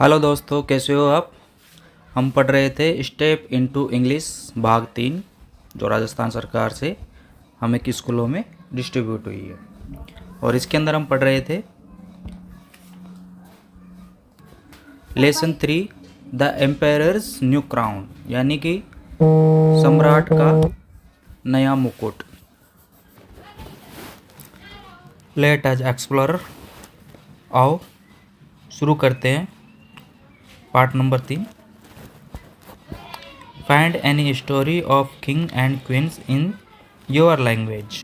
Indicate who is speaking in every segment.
Speaker 1: Hello दोस्तों, कैसे हो आप। हम पढ़ रहे थे स्टेप इनटू इंग्लिश भाग 3, जो राजस्थान सरकार से हमें किस स्कूलों में डिस्ट्रीब्यूट हुई है। और इसके अंदर हम पढ़ रहे थे लेसन 3 द एम्पायरर्स न्यू क्राउन, यानी कि सम्राट का नया मुकुट। लेट अस एक्सप्लोर, आओ शुरू करते हैं part number 3। Find any story of king and queen's in your language.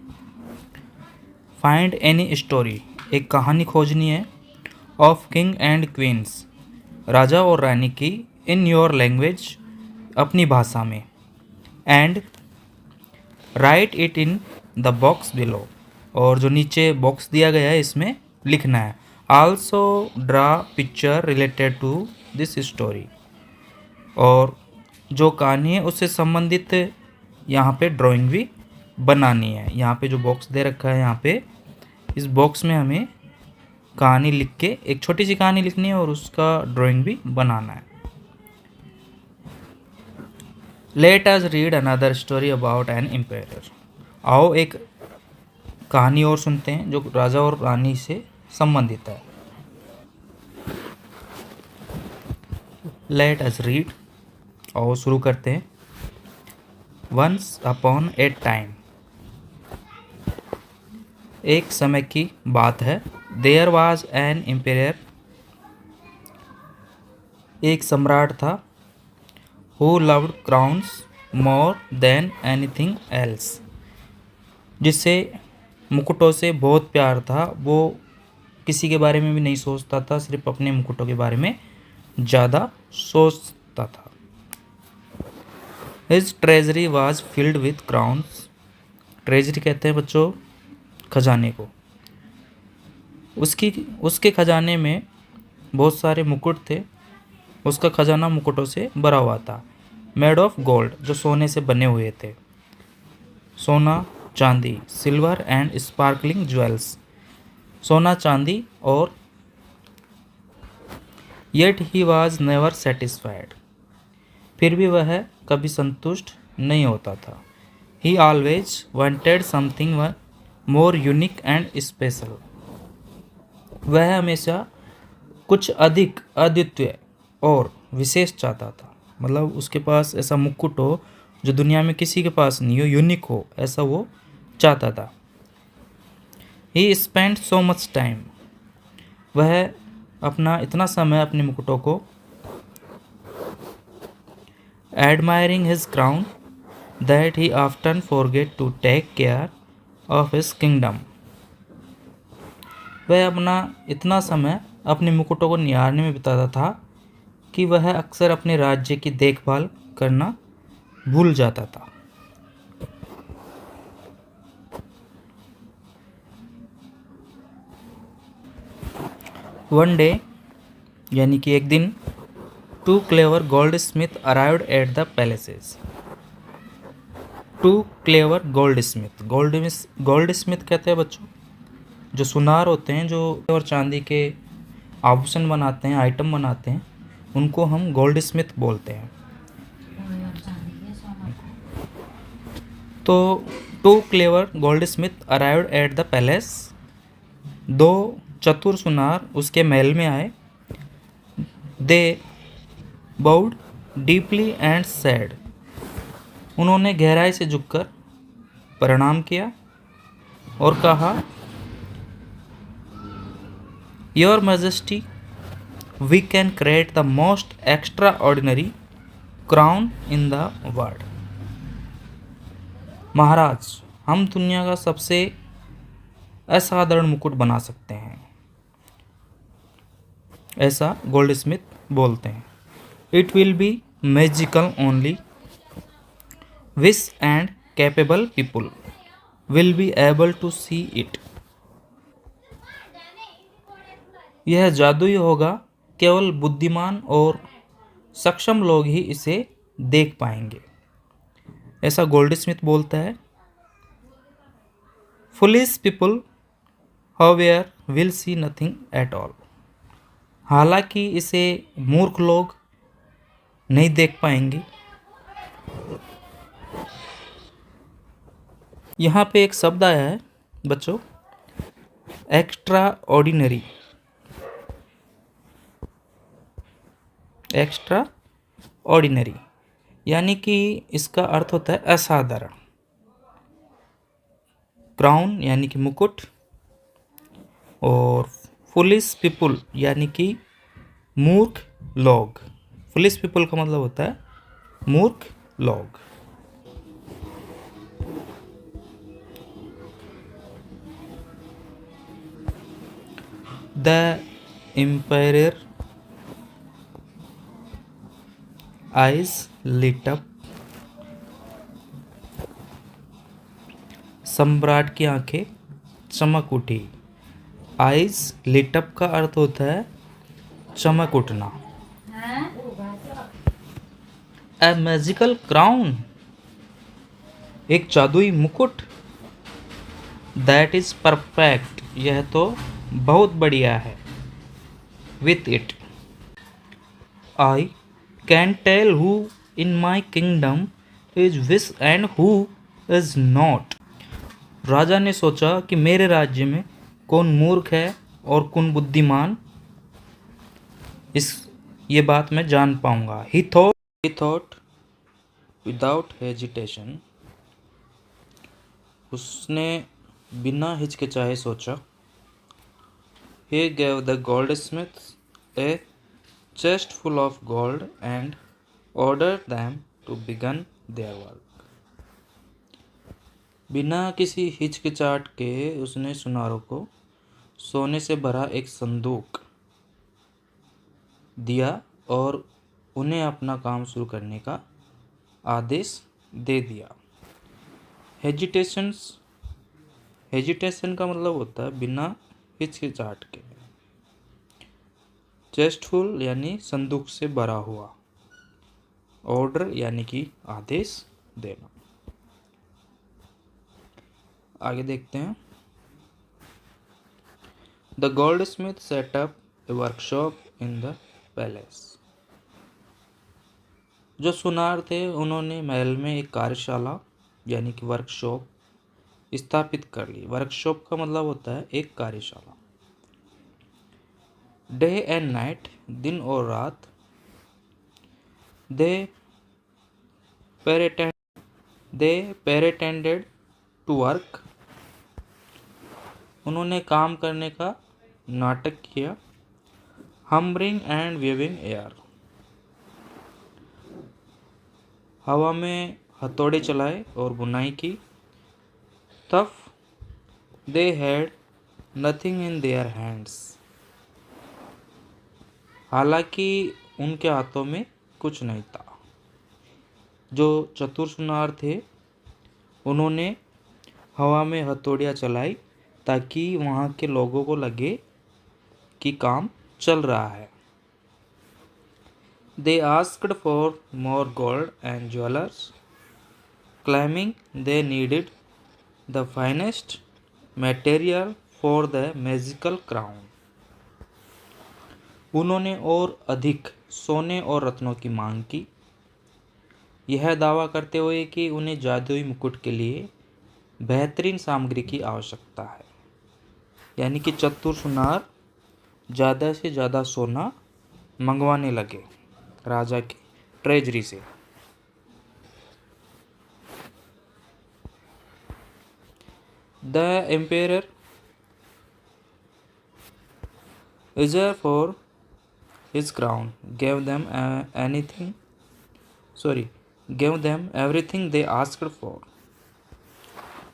Speaker 1: Find any story, एक कहानी खोजनी है, ऑफ किंग एंड क्वींस, राजा और रानी की, इन योर लैंग्वेज, अपनी भाषा में, and right it in the box below, और जो नीचे बॉक्स दिया गया है इसमें लिखना है। Also draw picture related to this story, और जो कहानी है उससे संबंधित यहाँ पे ड्राइंग भी बनानी है। यहाँ पे जो बॉक्स दे रखा है, यहाँ पे इस बॉक्स में हमें कहानी लिख के, एक छोटी सी कहानी लिखनी है और उसका ड्राइंग भी बनाना है। Let us read another story about an empire. आओ एक कहानी और सुनते हैं जो राजा और रानी से संबंधित है। लेट अस रीड, आओ शुरू करते हैं। वंस अपॉन ए टाइम, एक समय की बात है। देयर वाज एन एम्पायर, एक सम्राट था। Who loved crowns more than anything else, जिसे मुकुटों से बहुत प्यार था। वो किसी के बारे में भी नहीं सोचता था, सिर्फ अपने मुकुटों के बारे में ज़्यादा सोचता था। His treasury was filled with crowns, treasury कहते हैं बच्चों खजाने को। उसके खजाने में बहुत सारे मुकुट थे। उसका खजाना मुकुटों से भरा हुआ था। मेड ऑफ गोल्ड, जो सोने से बने हुए थे। सोना चांदी, सिल्वर एंड स्पार्कलिंग ज्वेल्स, सोना चांदी और। Yet he was never satisfied, फिर भी वह कभी संतुष्ट नहीं होता था। ही always wanted something more unique and special, वह हमेशा कुछ अधिक अद्वितीय और विशेष चाहता था। मतलब उसके पास ऐसा मुकुट हो जो दुनिया में किसी के पास नहीं हो, यूनिक हो, ऐसा वो चाहता था। He spend so much time, वह अपना इतना समय अपने मुकुटों को admiring his crown that he often forget to take care of his kingdom, वह अपना इतना समय अपने मुकुटों को निहारने में बिताता था कि वह अक्सर अपने राज्य की देखभाल करना भूल जाता था। वन डे, यानी कि एक दिन, two clever goldsmith arrived at the palaces. Two clever goldsmith, goldsmith कहते हैं बच्चों जो सुनार होते हैं, जो और चांदी के आभूषण बनाते हैं, आइटम बनाते हैं, उनको हम गोल्ड स्मिथ बोलते हैं। तो two clever goldsmith arrived at the palace, दो चतुर सुनार उसके महल में आए। They bowed deeply and said, उन्होंने गहराई से झुककर प्रणाम किया और कहा, your majesty, we can create the most extraordinary crown in the world. महाराज, हम दुनिया का सबसे असाधारण मुकुट बना सकते हैं, ऐसा गोल्ड स्मिथ बोलते हैं। It will be magical only, wise and capable people will be able to see it. यह जादुई होगा, केवल बुद्धिमान और सक्षम लोग ही इसे देख पाएंगे, ऐसा गोल्ड स्मिथ बोलता है। Foolish people however will see nothing at all, हालांकि इसे मूर्ख लोग नहीं देख पाएंगे। यहाँ पे एक शब्द आया है बच्चों, एक्स्ट्रा ऑर्डिनरी। एक्स्ट्रा ऑर्डिनरी यानी कि इसका अर्थ होता है असाधारण। क्राउन यानी कि मुकुट, और फुलिश पीपुल यानी कि मूर्ख लोग। फुलिश पीपल का मतलब होता है मूर्ख लोग। The empire eyes lit up. सम्राट की आंखें चमक उठी। आइज लिट अप का अर्थ होता है चमक उठना। ए मैजिकल क्राउन, एक जादुई मुकुट। दैट इज परफेक्ट, यह तो बहुत बढ़िया है। With it I can tell who in my kingdom is wise and who is not. राजा ने सोचा कि मेरे राज्य में कौन मूर्ख है और कौन बुद्धिमान, ये बात मैं जान पाऊंगा। ही थॉट विदाउट हेजिटेशन, उसने बिना हिचकिचाए सोचा। He gave the goldsmiths a chest full of gold and ordered them to begin their work. बिना किसी हिचकिचाहट के उसने सुनारों को सोने से भरा एक संदूक दिया और उन्हें अपना काम शुरू करने का आदेश दे दिया। हेजिटेशन का मतलब होता है बिना हिचकिचाहट के। चेस्टफुल यानी संदूक से भरा हुआ। ऑर्डर यानी कि आदेश देना। आगे देखते हैं। The gold Smith set up A workshop in the palace. जो सुनार थे उन्होंने महल में एक कार्यशाला यानी कि वर्कशॉप स्थापित कर ली। वर्कशॉप का मतलब होता है एक कार्यशाला। डे एंड नाइट, दिन और रात। दे पेरेटेंडेड टू वर्क, उन्होंने काम करने का नाटक किया। हम्बरिंग एंड वेविंग एयर, हवा में हथौड़े चलाए और बुनाई की। तब they had nothing in their hands, हालांकि उनके हाथों में कुछ नहीं था। जो चतुर सुनार थे उन्होंने हवा में हथौड़ियाँ चलाई ताकि वहाँ के लोगों को लगे कि काम चल रहा है। They asked for more gold and jewelers, claiming they needed the finest material for the magical crown. उन्होंने और अधिक सोने और रत्नों की मांग की, यह दावा करते हुए कि उन्हें जादुई मुकुट के लिए बेहतरीन सामग्री की आवश्यकता है। यानी कि चतुर सुनार ज़्यादा से ज़्यादा सोना मंगवाने लगे राजा की ट्रेजरी से। The empire eager for his crown gave them everything they asked for.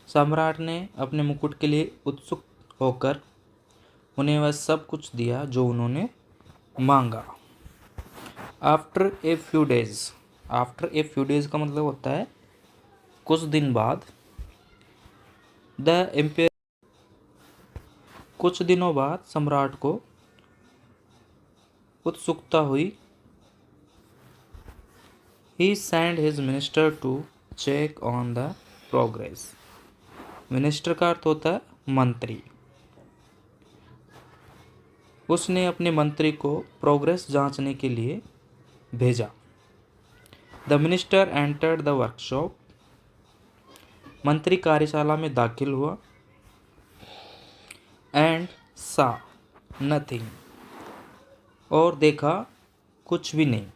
Speaker 1: सम्राट ने अपने मुकुट के लिए उत्सुक होकर उन्हें वह सब कुछ दिया जो उन्होंने मांगा। आफ्टर ए फ्यू डेज का मतलब होता है कुछ दिन बाद। द एम्पायर, कुछ दिनों बाद सम्राट को उत्सुकता हुई। He sent his minister to check on the progress. Minister का अर्थ होता है मंत्री। उसने अपने मंत्री को प्रोग्रेस जांचने के लिए भेजा। The minister entered the workshop. मंत्री कार्यशाला में दाखिल हुआ। एंड सा नथिंग। और देखा कुछ भी नहीं।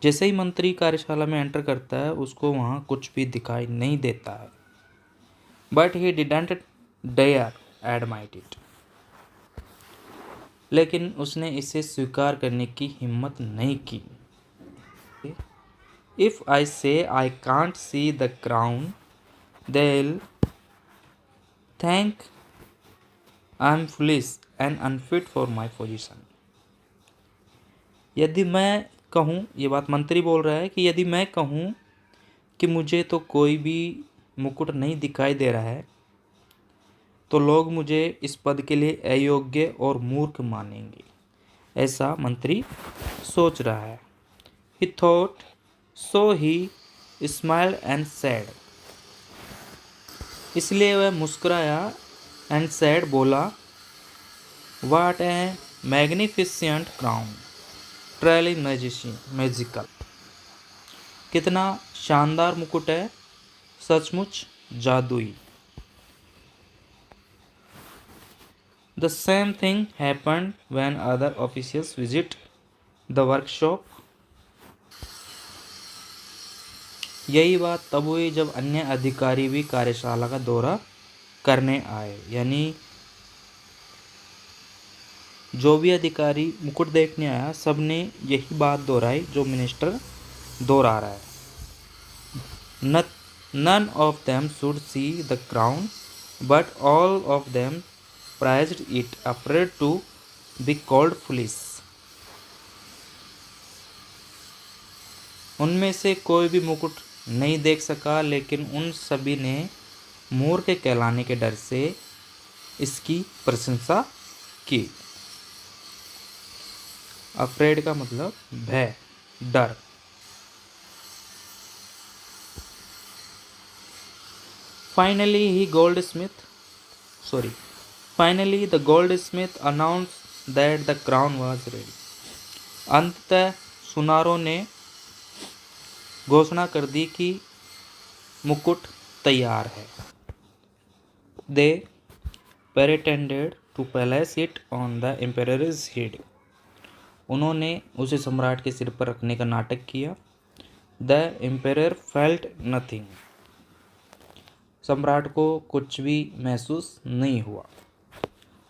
Speaker 1: जैसे ही मंत्री कार्यशाला में एंटर करता है उसको वहाँ कुछ भी दिखाई नहीं देता है। But he didn't dare admit it. लेकिन उसने इसे स्वीकार करने की हिम्मत नहीं की। इफ आई से I can't see the crown they'll think I'm foolish and unfit for my position। यदि मैं कहूँ, ये बात मंत्री बोल रहा है कि यदि मैं कहूँ कि मुझे तो कोई भी मुकुट नहीं दिखाई दे रहा है तो लोग मुझे इस पद के लिए अयोग्य और मूर्ख मानेंगे। ऐसा मंत्री सोच रहा है। He thought, so he smiled and said। इसलिए वह मुस्कुराया एंड सैड बोला, what A magnificent crown trailing magical. कितना शानदार मुकुट है, सचमुच जादुई। The same thing happened when other officials visit the workshop. यही बात तब हुई जब अन्य अधिकारी भी कार्यशाला का दौरा करने आए। यानी जो भी अधिकारी मुकुट देखने आया सबने यही बात दोहराई जो मिनिस्टर दोहरा रहा है। None of them should see the crown, but all of them prized it, afraid to be called foolish। उनमें से कोई भी मुकुट नहीं देख सका, लेकिन उन सभी ने मूर्ख कहलाने के डर से इसकी प्रशंसा की। अफ्रेड का मतलब भय, डर। Finally, the goldsmith announced that the crown was ready। अंततः सुनारों ने घोषणा कर दी कि मुकुट तैयार है। They pretended to place it on the emperor's head। उन्होंने उसे सम्राट के सिर पर रखने का नाटक किया। The emperor felt nothing। सम्राट को कुछ भी महसूस नहीं हुआ।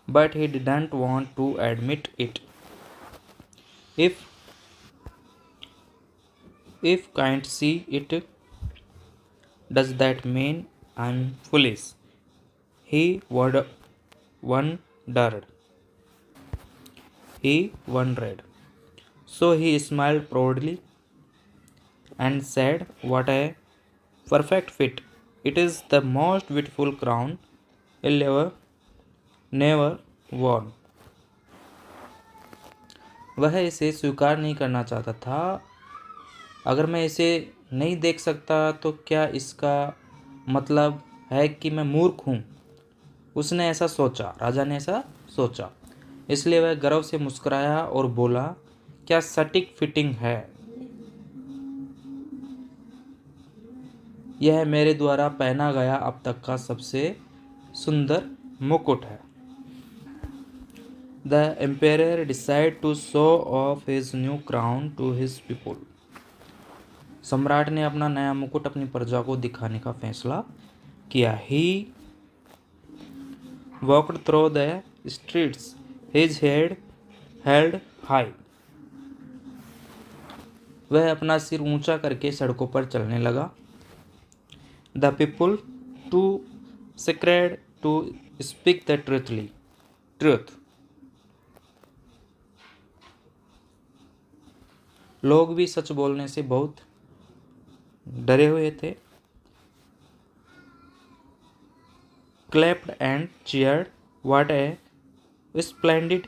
Speaker 1: But he didn't want to admit it। If can't see it, does that mean I'm foolish? He wondered. So he smiled proudly and said, what a perfect fit। It is the most beautiful crown he'll never worn। वह इसे स्वीकार नहीं करना चाहता था। अगर मैं इसे नहीं देख सकता तो क्या इसका मतलब है कि मैं मूर्ख हूँ? उसने ऐसा सोचा, राजा ने ऐसा सोचा। इसलिए वह गर्व से मुस्कुराया और बोला, क्या सटीक फिटिंग है। यह मेरे द्वारा पहना गया अब तक का सबसे सुंदर मुकुट है। The emperor decided to show off his new crown to his people। सम्राट ने अपना नया मुकुट अपनी प्रजा को दिखाने का फैसला किया। He walked through the streets, his head held high। वह अपना सिर ऊंचा करके सड़कों पर चलने लगा। The people too scared to speak the truth। लोग भी सच बोलने से बहुत डरे हुए थे। Clapped and cheered, what a splendid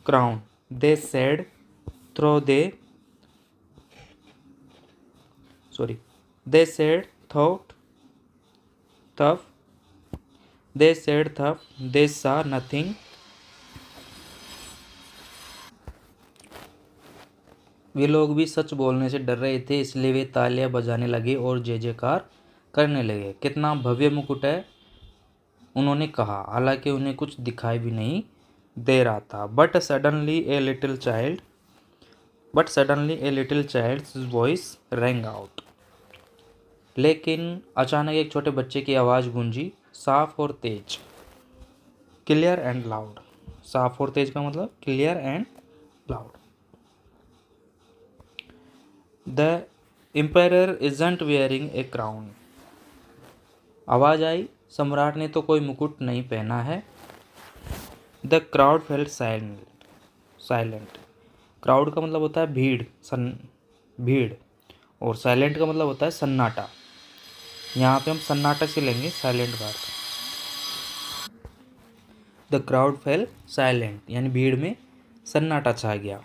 Speaker 1: crown, they said, thought tough। They said tough, they saw nothing वे लोग भी सच बोलने से डर रहे थे, इसलिए वे तालियां बजाने लगे और जय जयकार करने लगे। कितना भव्य मुकुट है, उन्होंने कहा, हालांकि उन्हें कुछ दिखाई भी नहीं दे रहा था। But suddenly a little child's voice rang out. लेकिन अचानक एक छोटे बच्चे की आवाज़ गूंजी, साफ और तेज, क्लियर एंड लाउड। साफ और तेज का मतलब clear and loud. The empire isn't wearing a crown. आवाज आई, सम्राट ने तो कोई मुकुट नहीं पहना है। The crowd felt silent. Crowd का मतलब होता है भीड़, और साइलेंट का मतलब होता है सन्नाटा। यहाँ पे हम सन्नाटा से लेंगे साइलेंट का अर्थ। द क्राउड फेल साइलेंट यानी भीड़ में सन्नाटा छा गया।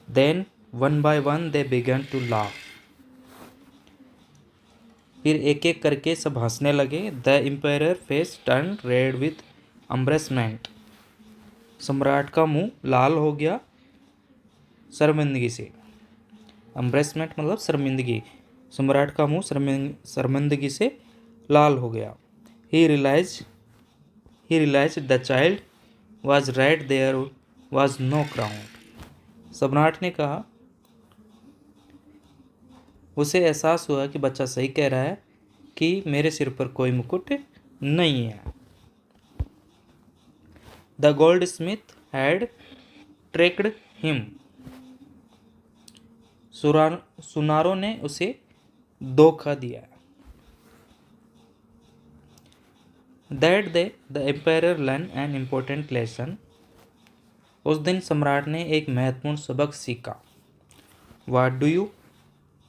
Speaker 1: Then one by one they began to laugh. फिर एक एक करके सब हंसने लगे। The emperor face turn red with embarrassment. सम्राट का मुंह लाल हो गया शर्मिंदगी से। एम्ब्रेसमेंट मतलब शर्मिंदगी। सम्राट का मुंह शर्मिंदगी से लाल हो गया। He realized the child was right, there was no crown. सम्राट ने कहा, उसे एहसास हुआ कि बच्चा सही कह रहा है कि मेरे सिर पर कोई मुकुट नहीं है। The goldsmith had tricked him. सुनारों ने उसे धोखा दिया। That day the emperor learned an important lesson. उस दिन सम्राट ने एक महत्वपूर्ण सबक सीखा। What do you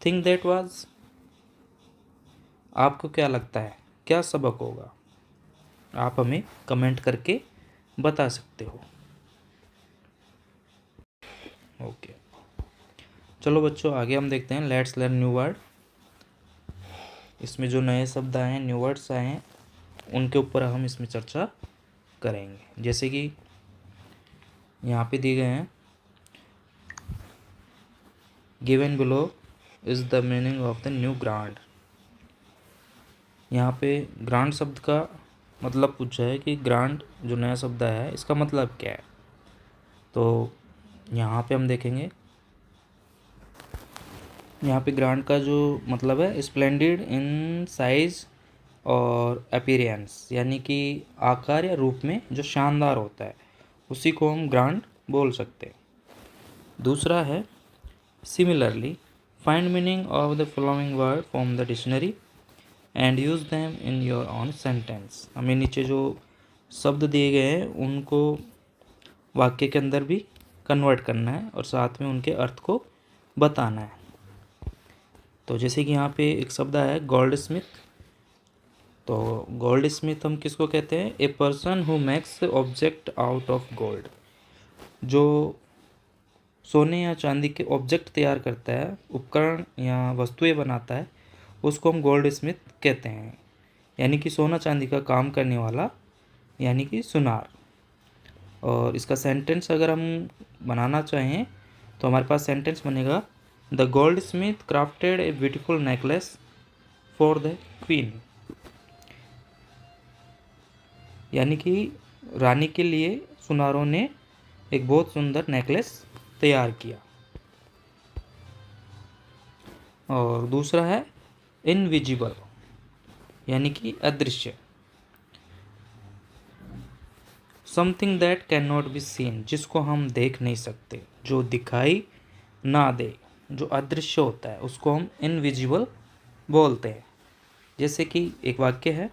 Speaker 1: think that was? आपको क्या लगता है क्या सबक होगा? आप हमें कमेंट करके बता सकते हो। ओके, चलो बच्चों आगे हम देखते हैं। Let's learn new word. इसमें जो नए शब्द आए हैं, न्यू वर्ड्स आए हैं, उनके ऊपर हम इसमें चर्चा करेंगे। जैसे कि यहाँ पे दिए गए हैं, given below is the meaning of the new grand. यहाँ पे ग्रांड शब्द का मतलब पूछा है कि ग्रांड जो नया शब्द है इसका मतलब क्या है। तो यहाँ पे हम देखेंगे, यहाँ पे ग्रांड का जो मतलब है स्प्लेंडिड इन साइज और अपीयरेंस, यानी कि आकार या रूप में जो शानदार होता है उसी को हम ग्रांड बोल सकते हैं। दूसरा है similarly, find meaning of the following word from the dictionary and use them in your on sentence. हमें नीचे जो शब्द दिए गए हैं उनको वाक्य के अंदर भी कन्वर्ट करना है और साथ में उनके अर्थ को बताना है। तो जैसे कि यहाँ पे एक शब्द आया है गोल्ड स्मिथ। तो गोल्ड स्मिथ हम किसको कहते हैं? A person who makes object out of gold. जो सोने या चांदी के ऑब्जेक्ट तैयार करता है, उपकरण या वस्तुएं बनाता है, उसको हम गोल्ड स्मिथ कहते हैं। यानी कि सोना चांदी का काम करने वाला, यानी कि सुनार। और इसका सेंटेंस अगर हम बनाना चाहें तो हमारे पास सेंटेंस बनेगा, the gold Smith crafted a beautiful necklace for the queen. यानी कि रानी के लिए सुनारों ने एक बहुत सुंदर नेकलेस तैयार किया। और दूसरा है इनविजिबल, यानी कि अदृश्य। Something that can not be seen, जिसको हम देख नहीं सकते, जो दिखाई ना दे, जो अदृश्य होता है उसको हम इनविजिबल बोलते हैं। जैसे कि एक वाक्य है,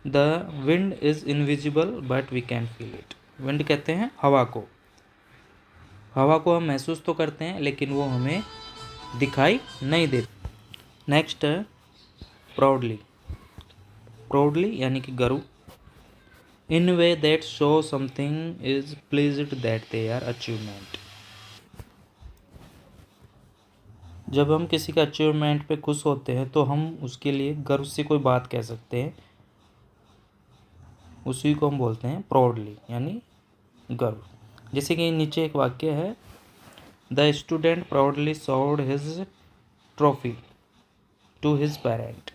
Speaker 1: the wind is invisible but we can feel it. Wind कहते हैं हवा को। हवा को हम महसूस तो करते हैं लेकिन वो हमें दिखाई नहीं देती। नेक्स्ट है प्राउडली। प्राउडली यानी कि गर्व। In way that show something is pleased that they are achievement. जब हम किसी के अचीवमेंट पे खुश होते हैं तो हम उसके लिए गर्व से कोई बात कह सकते हैं, उसी को हम बोलते हैं प्राउडली यानी गर्व। जैसे कि नीचे एक वाक्य है, the student proudly showed his trophy to his parent.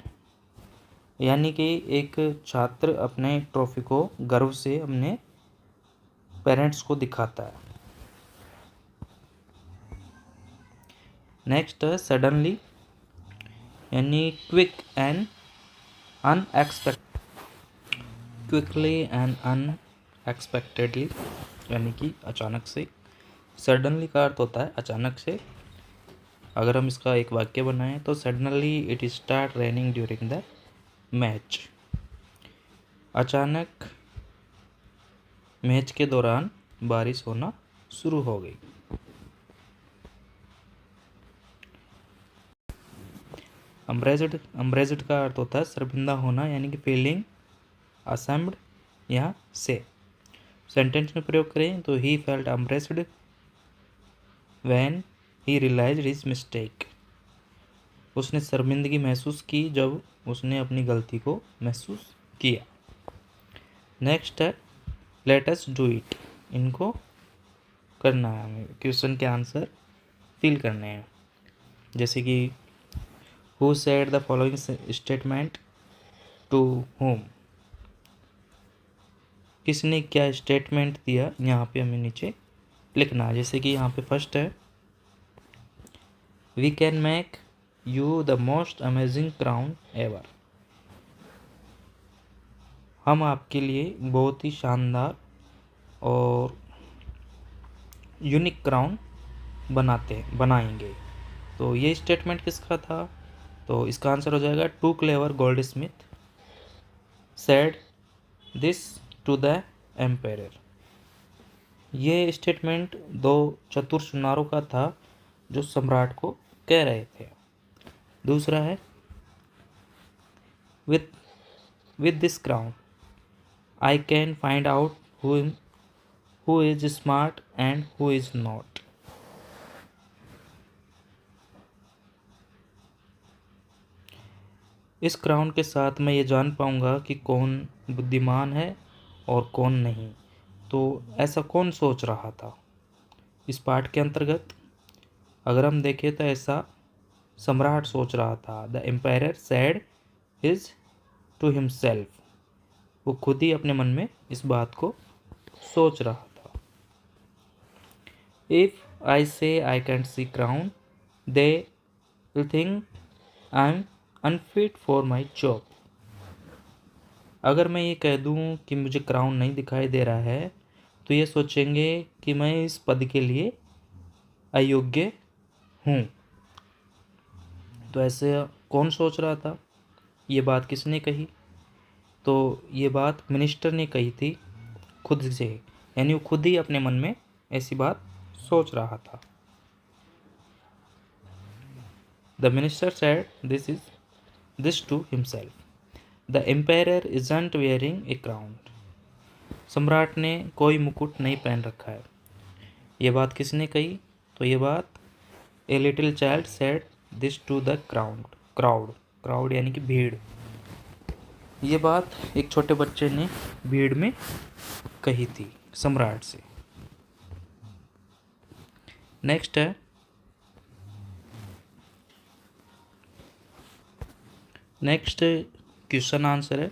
Speaker 1: यानी कि एक छात्र अपने ट्रॉफी को गर्व से अपने पेरेंट्स को दिखाता है। नेक्स्ट है सडनली, यानी quick and quickly and unexpectedly, यानी कि अचानक से। सडनली का अर्थ होता है अचानक से। अगर हम इसका एक वाक्य बनाएं तो suddenly it start raining during the match. अचानक मैच के दौरान बारिश होना शुरू हो गई। अम्ब्रेज्ड का अर्थ होता है शर्मिंदा होना, यानी कि फीलिंग असेम्ड या से। सेंटेंस में प्रयोग करें तो he felt embarrassed when he realised his mistake. उसने शर्मिंदगी महसूस की जब उसने अपनी गलती को महसूस किया। नेक्स्ट है लेट अस डू इट। इनको करना है, हमें क्वेश्चन के आंसर फिल करने हैं। जैसे कि who said the following statement to whom. किसने क्या स्टेटमेंट दिया, यहाँ पे हमें नीचे लिखना है। जैसे कि यहाँ पे फर्स्ट है we can make you the most amazing crown ever. हम आपके लिए बहुत ही शानदार और यूनिक क्राउन बनाएंगे। तो ये स्टेटमेंट किसका था? तो इसका आंसर हो जाएगा two clever goldsmith said this to the empire. ये स्टेटमेंट दो चतुर सुनारों का था जो सम्राट को कह रहे थे। दूसरा है with this crown I can find out who is smart and who is not. इस क्राउन के साथ मैं ये जान पाऊंगा कि कौन बुद्धिमान है और कौन नहीं। तो ऐसा कौन सोच रहा था? इस पाठ के अंतर्गत अगर हम देखें तो ऐसा सम्राट सोच रहा था। The empire said his to himself. वो खुद ही अपने मन में इस बात को सोच रहा था। इफ आई से I can't C crown they will think I am unfit for my job. अगर मैं ये कह दूं कि मुझे क्राउन नहीं दिखाई दे रहा है तो ये सोचेंगे कि मैं इस पद के लिए अयोग्य हूँ। तो ऐसे कौन सोच रहा था? ये बात किसने कही? तो ये बात मिनिस्टर ने कही थी खुद से, यानी वो खुद ही अपने मन में ऐसी बात सोच रहा था। The minister said this to himself. The empire isn't wearing a crown. सम्राट ने कोई मुकुट नहीं पहन रखा है। ये बात किसने कही? तो ये बात a little child said this to the crowd यानी कि भीड़। ये बात एक छोटे बच्चे ने भीड़ में कही थी सम्राट से। नेक्स्ट है क्वेश्चन आंसर है।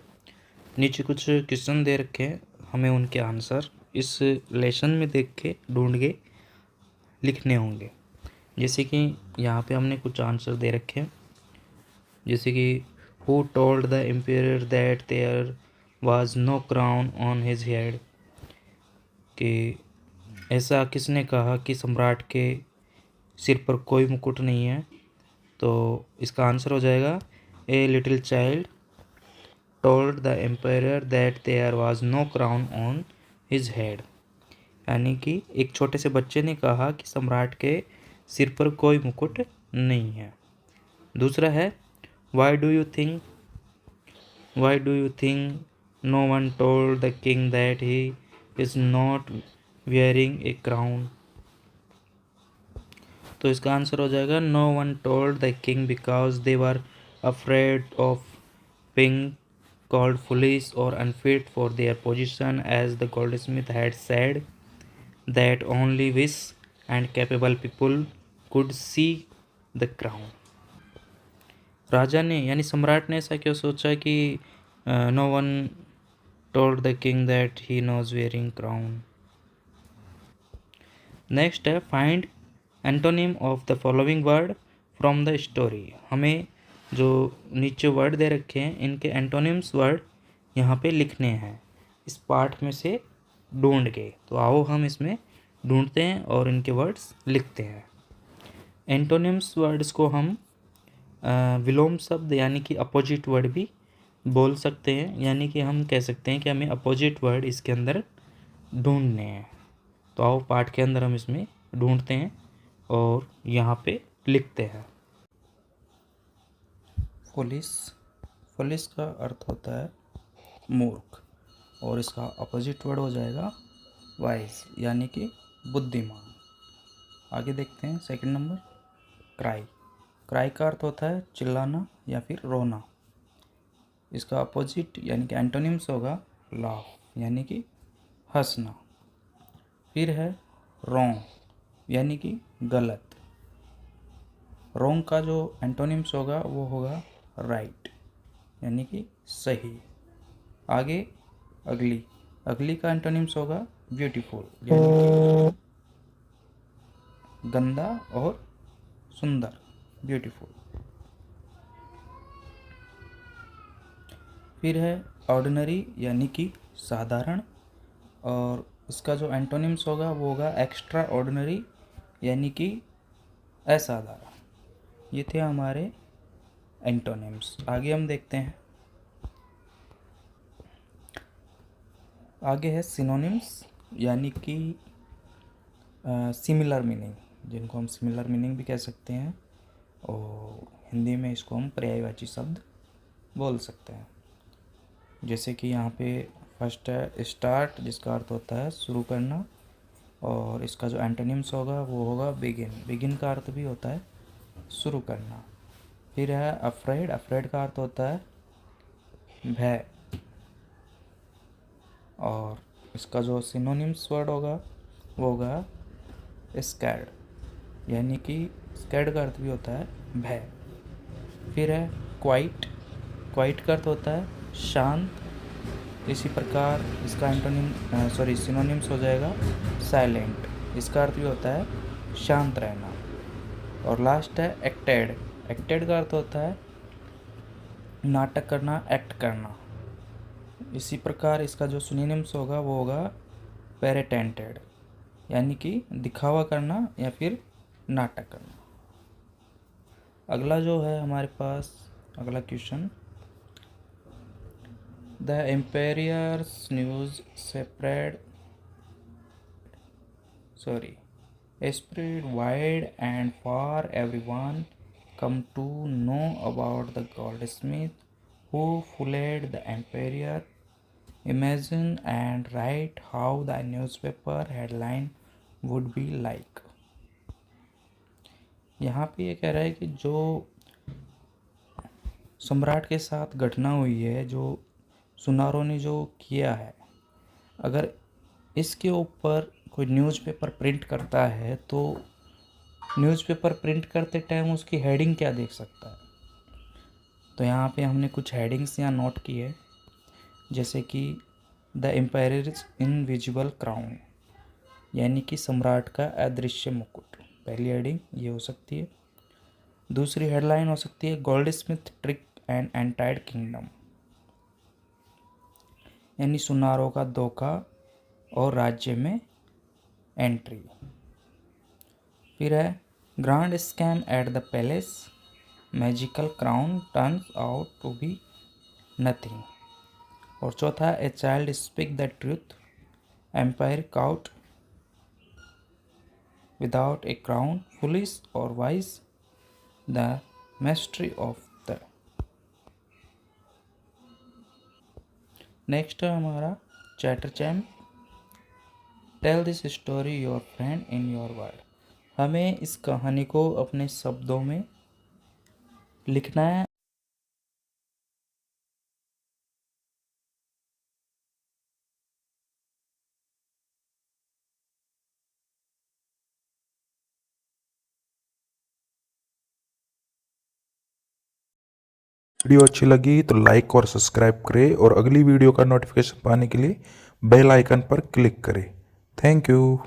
Speaker 1: नीचे कुछ क्वेश्चन दे रखे हैं, हमें उनके आंसर इस लेसन में देख के ढूंढ के लिखने होंगे। जैसे कि यहाँ पे हमने कुछ आंसर दे रखे हैं। जैसे कि who told the empire that there was no crown on his head. कि ऐसा किसने कहा कि सम्राट के सिर पर कोई मुकुट नहीं है? तो इसका आंसर हो जाएगा a little child told the empire that there was no crown on his head. यानी कि एक छोटे से बच्चे ने कहा कि सम्राट के सिर पर कोई मुकुट नहीं है। दूसरा है why do you think no one told the king that he is not wearing a crown. तो इसका आंसर हो जाएगा no one told the king because they were afraid of being called foolish or unfit for their position, as the goldsmith had said that only wish and capable people could see the crown. राजा ने यानी सम्राट ने ऐसा क्यों सोचा कि no one told the king that he knows wearing crown. Next है find antonym of the following word from the story. हमें जो नीचे वर्ड दे रखे हैं इनके एंटोनिम्स वर्ड यहाँ पे लिखने हैं इस पार्ट में से ढूंढ के. तो आओ हम इसमें ढूंढते हैं और इनके वर्ड्स लिखते हैं. एंटोनिम्स वर्ड्स को हम विलोम शब्द यानी कि अपोजिट वर्ड भी बोल सकते हैं. यानी कि हम कह सकते हैं कि हमें अपोजिट वर्ड इसके अंदर ढूंढने हैं. तो आओ पाठ के अंदर हम इसमें ढूंढते हैं और यहाँ पे लिखते हैं. फुलिश. फुलिश का अर्थ होता है मूर्ख और इसका अपोजिट वर्ड हो जाएगा वाइज यानी कि बुद्धिमान. आगे देखते हैं सेकंड नंबर क्राई. क्राई का अर्थ होता है चिल्लाना या फिर रोना. इसका अपोजिट यानी कि एंटोनिम्स होगा लाफ यानी कि हंसना. फिर है रॉन्ग यानी कि गलत. रॉन्ग का जो एंटोनिम्स होगा वो होगा राइट यानी कि सही. आगे अगली. अगली का एंटोनिम्स होगा ब्यूटीफुल यानी कि गंदा और सुंदर. ब्यूटीफुल. फिर है ऑर्डिनरी यानी कि साधारण और इसका जो एंटोनिम्स होगा वो होगा एक्स्ट्रा ऑर्डिनरी यानी कि असाधारण. ये थे हमारे एंटोनिम्स. आगे हम देखते हैं. आगे है सिनोनिम्स यानी कि सिमिलर मीनिंग जिनको हम सिमिलर मीनिंग भी कह सकते हैं और हिंदी में इसको हम पर्यायवाची शब्द बोल सकते हैं. जैसे कि यहाँ पे फर्स्ट है स्टार्ट जिसका अर्थ होता है शुरू करना और इसका जो एंटोनिम्स होगा वो होगा बिगिन. बिगिन का अर्थ भी होता है शुरू करना. फिर है अफ्रेड. अफ्रेड का अर्थ होता है भय और इसका जो सिनोनिम्स वर्ड होगा वो होगा स्कैर्ड यानी कि स्कैर्ड का अर्थ भी होता है भय. फिर है क्वाइट. क्वाइट का अर्थ होता है शांत. इसी प्रकार इसका सिनोनिम्स हो जाएगा साइलेंट. इसका अर्थ भी होता है शांत रहना. और लास्ट है एक्टेड. एक्टेड का अर्थ होता है नाटक करना एक्ट करना. इसी प्रकार इसका जो सिनोनिम्स होगा वो होगा पेरेटेंटेड यानी कि दिखावा करना या फिर नाटक करना. अगला जो है हमारे पास अगला question. The empire's news spread wide and far. Everyone come to know about the goldsmith who fooled the empire. Imagine and write how the newspaper headline would be like. यहाँ पे ये कह रहा है कि जो सम्राट के साथ घटना हुई है जो सुनारों ने जो किया है अगर इसके ऊपर कोई न्यूज़पेपर प्रिंट करता है तो न्यूज़पेपर प्रिंट करते टाइम उसकी हेडिंग क्या देख सकता है. तो यहाँ पे हमने कुछ हेडिंग्स यहाँ नोट की है जैसे कि द एम्पायर्स इनविजिबल क्राउन यानी कि सम्राट का अदृश्य मुकुट. पहली हेडिंग ये हो सकती है. दूसरी हेडलाइन हो सकती है Goldsmith trick and entire kingdom यानी सुनारों का धोखा और राज्य में एंट्री. फिर है grand scam at the palace. Magical crown turns out to be nothing. और चौथा a child speak the truth. Emperor caught without a crown. Foolish और wise the mystery of the. Next है हमारा chatter champ. Tell this story your friend in your word. हमें इस कहानी को अपने शब्दों में लिखना है
Speaker 2: वीडियो अच्छी लगी तो लाइक और सब्सक्राइब करें और अगली वीडियो का नोटिफिकेशन पाने के लिए बेल आइकन पर क्लिक करें। Thank you.